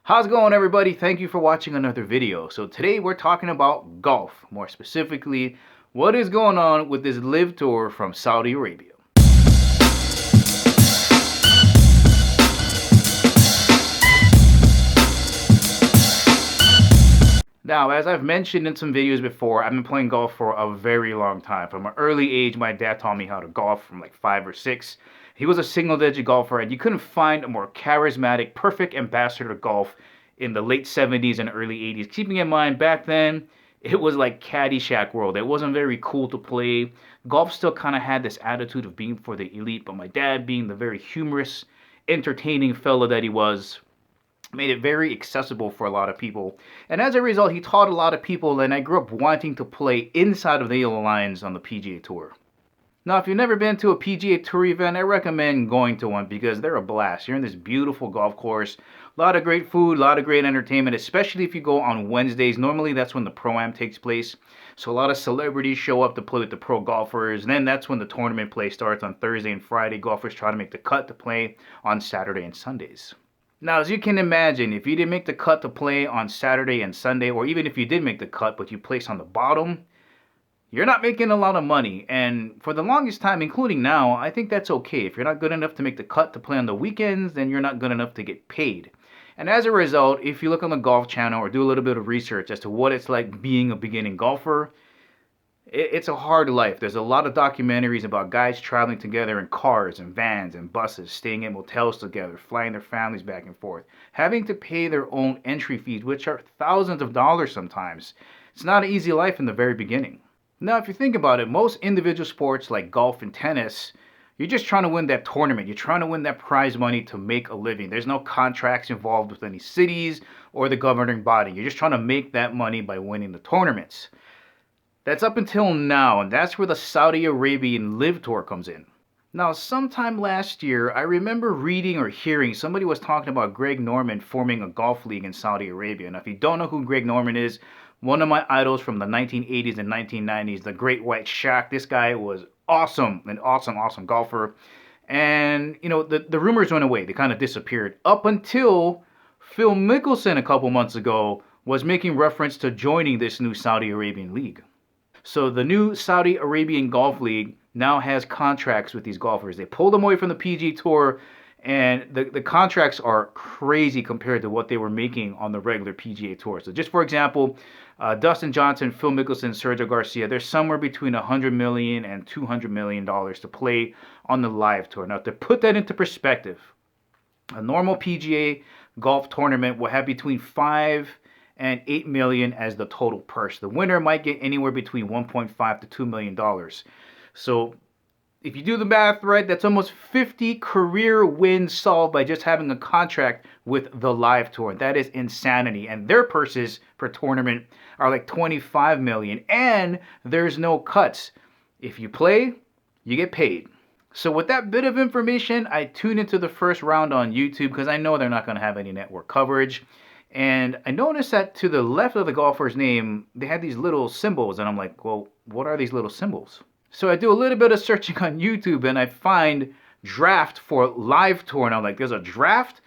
How's it going, everybody? Thank you for watching another video. So today we're talking about golf, more specifically what is going on with this LIV Tour from Saudi Arabia. Now, as I've mentioned in some videos before, I've been playing golf for a very long time. From an early age, my dad taught me how to golf from like 5 or 6. He was a single-digit golfer, and you couldn't find a more charismatic, perfect ambassador to golf in the late 70s and early 80s. Keeping in mind, back then, it was like Caddyshack world. It wasn't very cool to play. Golf still kind of had this attitude of being for the elite, but my dad, being the very humorous, entertaining fella that he was, made it very accessible for a lot of people. And as a result, he taught a lot of people, and I grew up wanting to play inside of the yellow lines on the PGA Tour. Now, if you've never been to a PGA Tour event, I recommend going to one because they're a blast. You're in this beautiful golf course, a lot of great food, a lot of great entertainment, especially if you go on Wednesdays. Normally, that's when the Pro-Am takes place. So a lot of celebrities show up to play with the pro golfers. And then that's when the tournament play starts on Thursday and Friday. Golfers try to make the cut to play on Saturday and Sundays. Now, as you can imagine, if you didn't make the cut to play on Saturday and Sunday, or even if you did make the cut but you placed on the bottom, you're not making a lot of money. And for the longest time, including now, I think that's okay. If you're not good enough to make the cut to play on the weekends, then you're not good enough to get paid. And as a result, if you look on the Golf Channel or do a little bit of research as to what it's like being a beginning golfer, it's a hard life. There's a lot of documentaries about guys traveling together in cars and vans and buses, staying in motels together, flying their families back and forth, having to pay their own entry fees, which are thousands of dollars sometimes. It's not an easy life in the very beginning. Now, if you think about it, most individual sports like golf and tennis, you're just trying to win that tournament. You're trying to win that prize money to make a living. There's no contracts involved with any cities or the governing body. You're just trying to make that money by winning the tournaments. That's up until now, and that's where the Saudi Arabian LIV Tour comes in. Now, sometime last year, I remember reading or hearing somebody was talking about Greg Norman forming a golf league in Saudi Arabia. Now, if you don't know who Greg Norman is, one of my idols from the 1980s and 1990s, the Great White Shack. This guy was awesome, an awesome golfer. And, the rumors went away. They kind of disappeared up until Phil Mickelson a couple months ago was making reference to joining this new Saudi Arabian league. So the new Saudi Arabian Golf League now has contracts with these golfers. They pulled them away from the PGA Tour, and the contracts are crazy compared to what they were making on the regular PGA Tour. So just for example, Dustin Johnson, Phil Mickelson, Sergio Garcia, they're somewhere between $100 million and $200 million to play on the LIV Tour. Now, to put that into perspective, a normal PGA golf tournament will have between 5 and 8 million as the total purse. The winner might get anywhere between 1.5 to $2 million. So if you do the math right, that's almost 50 career wins solved by just having a contract with the LIV Tour. That is insanity. And their purses per tournament are like 25 million, and there's no cuts. If you play, you get paid. So with that bit of information, I tuned into the first round on YouTube because I know they're not going to have any network coverage. And I noticed that to the left of the golfer's name, they had these little symbols. And I'm like, well, what are these little symbols? So I do a little bit of searching on YouTube and I find draft for LIV Tour. And I'm like, there's a draft?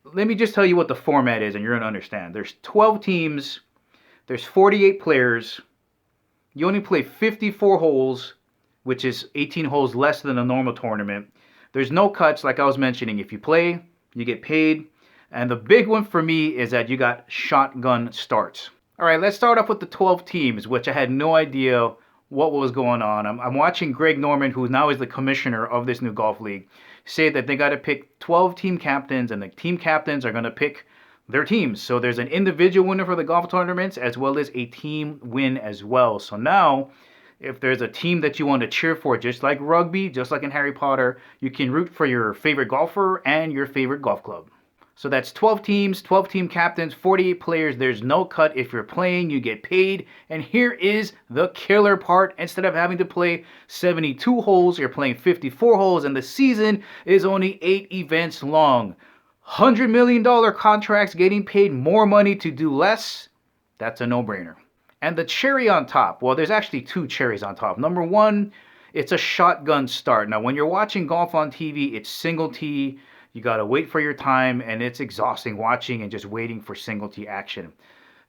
Let me just tell you what the format is and you're going to understand. There's 12 teams. There's 48 players. You only play 54 holes, which is 18 holes less than a normal tournament. There's no cuts, like I was mentioning. If you play, you get paid. And the big one for me is that you got shotgun starts. All right, let's start off with the 12 teams, which I had no idea what was going on. I'm watching Greg Norman, who now is the commissioner of this new golf league, say that they got to pick 12 team captains, and the team captains are going to pick their teams. So there's an individual winner for the golf tournaments as well as a team win as well. So now, if there's a team that you want to cheer for, just like rugby, just like in Harry Potter, you can root for your favorite golfer and your favorite golf club. So that's 12 teams, 12 team captains, 48 players. There's no cut. If you're playing, you get paid. And here is the killer part. Instead of having to play 72 holes, you're playing 54 holes, and the season is only 8 events long. $100 million contracts, getting paid more money to do less. That's a no-brainer. And the cherry on top, well, there's actually 2 cherries on top. Number 1, it's a shotgun start. Now, when you're watching golf on TV, it's single tee. You gotta wait for your time, and it's exhausting watching and just waiting for single tee action.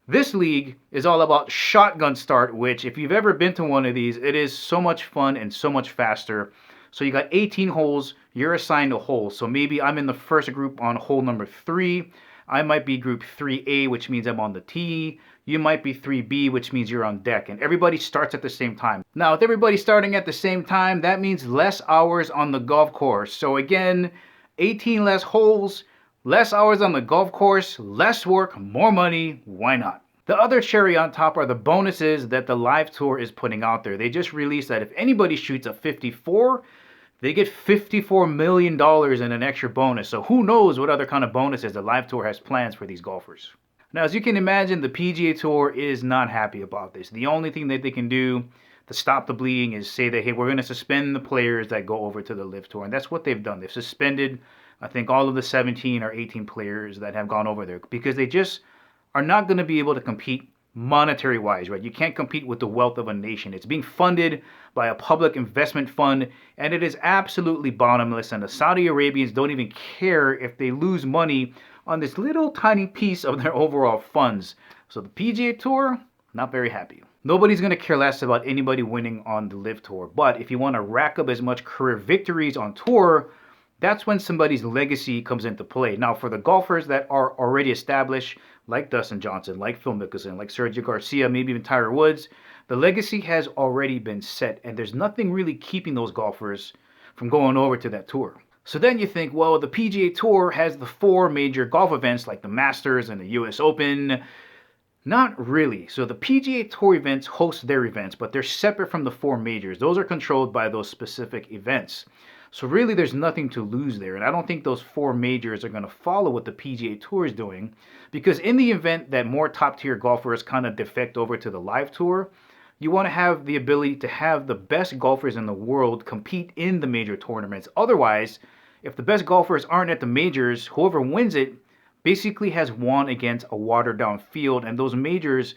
This league is all about shotgun start, which if you've ever been to one of these, it is so much fun and so much faster. So you got 18 holes, you're assigned a hole. So maybe I'm in the first group on hole number 3. I might be group 3A, which means I'm on the tee. You might be 3B, which means you're on deck. And everybody starts at the same time. Now, with everybody starting at the same time, that means less hours on the golf course. So again, 18 less holes, less hours on the golf course, less work, more money, why not? The other cherry on top are the bonuses that the Live Tour is putting out there. They just released that if anybody shoots a 54, they get $54 million in an extra bonus. So who knows what other kind of bonuses the Live Tour has plans for these golfers. Now, as you can imagine, the PGA Tour is not happy about this. The only thing that they can do to stop the bleeding is say that, hey, we're going to suspend the players that go over to the Live Tour. And that's what they've done. They've suspended, I think, all of the 17 or 18 players that have gone over there because they just are not going to be able to compete monetary wise, right? You can't compete with the wealth of a nation. It's being funded by a public investment fund, and it is absolutely bottomless. And the Saudi Arabians don't even care if they lose money on this little tiny piece of their overall funds. So the PGA Tour, not very happy. Nobody's going to care less about anybody winning on the Live Tour. But if you want to rack up as much career victories on tour, that's when somebody's legacy comes into play. Now, for the golfers that are already established, like Dustin Johnson, like Phil Mickelson, like Sergio Garcia, maybe even Tiger Woods, the legacy has already been set, and there's nothing really keeping those golfers from going over to that tour. So then you think, well, the PGA Tour has the 4 major golf events like the Masters and the US Open. Not really. So the PGA Tour events host their events, but they're separate from the 4 majors. Those are controlled by those specific events. So really there's nothing to lose there. And I don't think those 4 majors are going to follow what the PGA Tour is doing, because in the event that more top tier golfers kind of defect over to the Live Tour, you want to have the ability to have the best golfers in the world compete in the major tournaments. Otherwise, if the best golfers aren't at the majors, whoever wins it basically has won against a watered down field, and those majors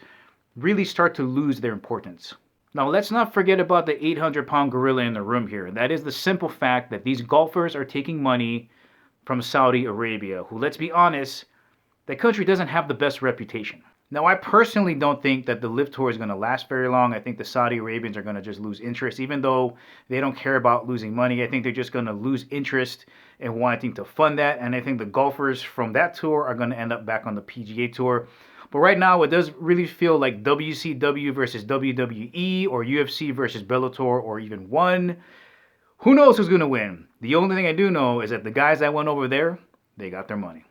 really start to lose their importance. Now, let's not forget about the 800-pound gorilla in the room here. And that is the simple fact that these golfers are taking money from Saudi Arabia, who, let's be honest, that country doesn't have the best reputation. Now, I personally don't think that the Live Tour is going to last very long. I think the Saudi Arabians are going to just lose interest, even though they don't care about losing money. I think they're just going to lose interest in wanting to fund that. And I think the golfers from that tour are going to end up back on the PGA Tour. But right now, it does really feel like WCW versus WWE or UFC versus Bellator or even ONE. Who knows who's going to win? The only thing I do know is that the guys that went over there, they got their money.